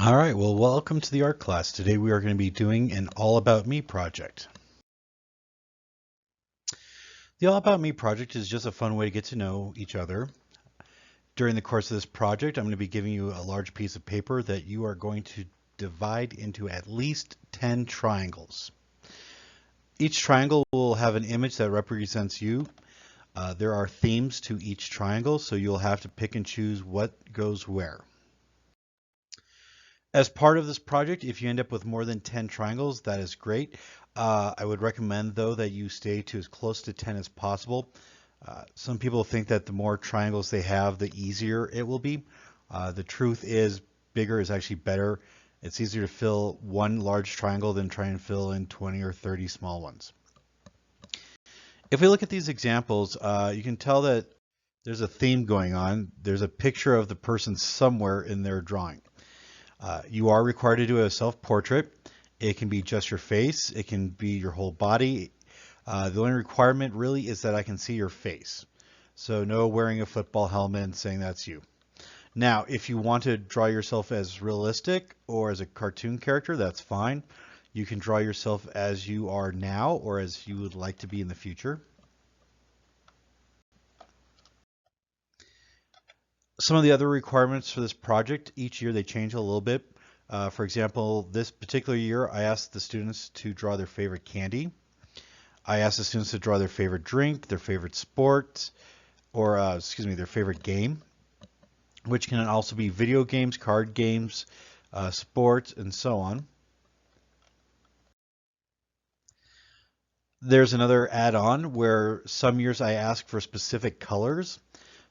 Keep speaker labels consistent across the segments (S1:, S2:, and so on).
S1: All right, well, welcome to the art class. Today we are going to be doing an All About Me project. The All About Me project is just a fun way to get to know each other. During the course of this project, I'm going to be giving you a large piece of paper that you are going to divide into at least 10 triangles. Each triangle will have an image that represents you. There are themes to each triangle, so you'll have to pick and choose what goes where. As part of this project, if you end up with more than 10 triangles, that is great. I would recommend, though, that you stay to as close to 10 as possible. Some people think that the more triangles they have, the easier it will be. The truth is, bigger is actually better. It's easier to fill one large triangle than try and fill in 20 or 30 small ones. If we look at these examples, you can tell that there's a theme going on. There's a picture of the person somewhere in their drawing. You are required to do a self-portrait. It can be just your face. It can be your whole body. The only requirement really is that I can see your face. So no wearing a football helmet and saying that's you. Now, if you want to draw yourself as realistic or as a cartoon character, that's fine. You can draw yourself as you are now or as you would like to be in the future. Some of the other requirements for this project, each year they change a little bit. For example, this particular year, I asked the students to draw their favorite candy. I asked the students to draw their favorite drink, their favorite sport, or their favorite game, which can also be video games, card games, sports, and so on. There's another add-on where some years I ask for specific colors.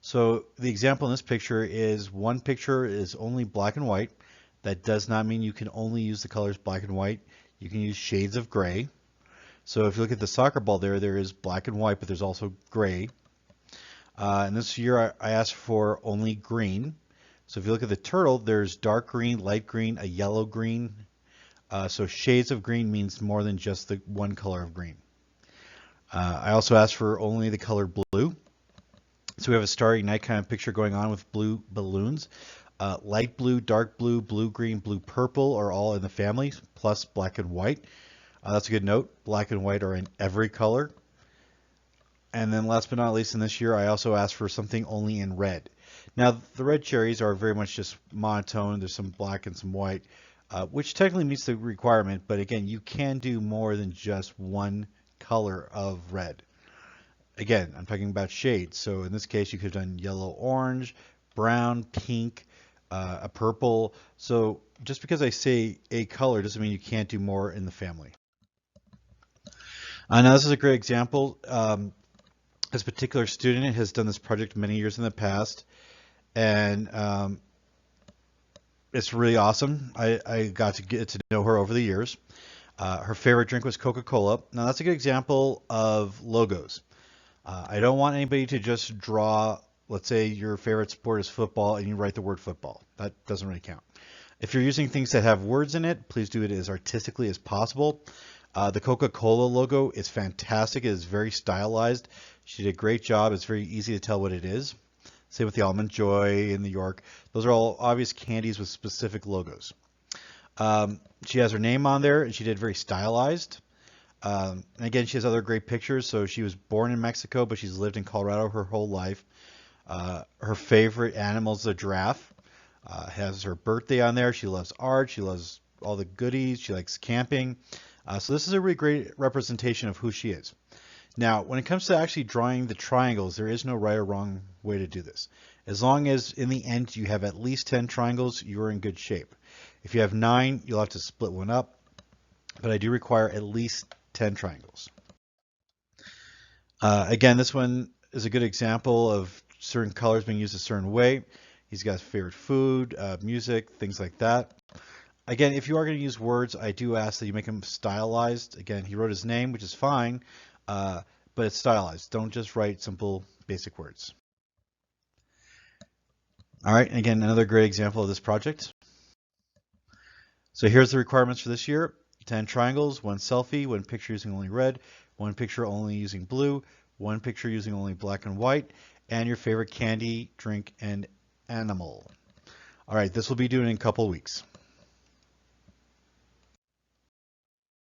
S1: So the example in this picture is one picture is only black and white. That does not mean you can only use the colors black and white. You can use shades of gray. So if you look at the soccer ball there is black and white, but there's also gray. And this year I asked for only green. So if you look at the turtle, there's dark green, light green, a yellow green. So shades of green means more than just the one color of green. I also asked for only the color blue. So we have a starry night kind of picture going on with blue balloons. Light blue, dark blue, blue green, blue purple are all in the family, plus black and white. That's a good note. Black and white are in every color. And then last but not least in this year, I also asked for something only in red. Now, the red cherries are very much just monotone. There's some black and some white, which technically meets the requirement. But again, you can do more than just one color of red. Again, I'm talking about shades. So in this case, you could have done yellow, orange, brown, pink, a purple. So just because I say a color doesn't mean you can't do more in the family. Now this is a great example. This particular student has done this project many years in the past, and it's really awesome. I got to get to know her over the years. Her favorite drink was Coca-Cola. Now that's a good example of logos. I don't want anybody to just draw, let's say your favorite sport is football and you write the word football. That doesn't really count. If you're using things that have words in it, please do it as artistically as possible. The Coca-Cola logo is fantastic. It is very stylized. She did a great job. It's very easy to tell what it is. Same with the Almond Joy in New York. Those are all obvious candies with specific logos. She has her name on there, and she did very stylized. And again, she has other great pictures. So she was born in Mexico, but she's lived in Colorado her whole life. Her favorite animal is a giraffe. Has her birthday on there. She loves art. She loves all the goodies. She likes camping. So this is a really great representation of who she is. Now, when it comes to actually drawing the triangles, there is no right or wrong way to do this. As long as in the end you have at least 10 triangles, you're in good shape. If you have 9, you'll have to split one up. But I do require at least 10 triangles. Again, this one is a good example of certain colors being used a certain way. He's got favorite food, music, things like that. Again, if you are going to use words, I do ask that you make them stylized. Again, he wrote his name, which is fine, but it's stylized. Don't just write simple, basic words. All right, and again, another great example of this project. So here's the requirements for this year. 10 triangles, 1 selfie, 1 picture using only red, 1 picture only using blue, 1 picture using only black and white, and your favorite candy, drink, and animal. All right, this will be due in a couple weeks.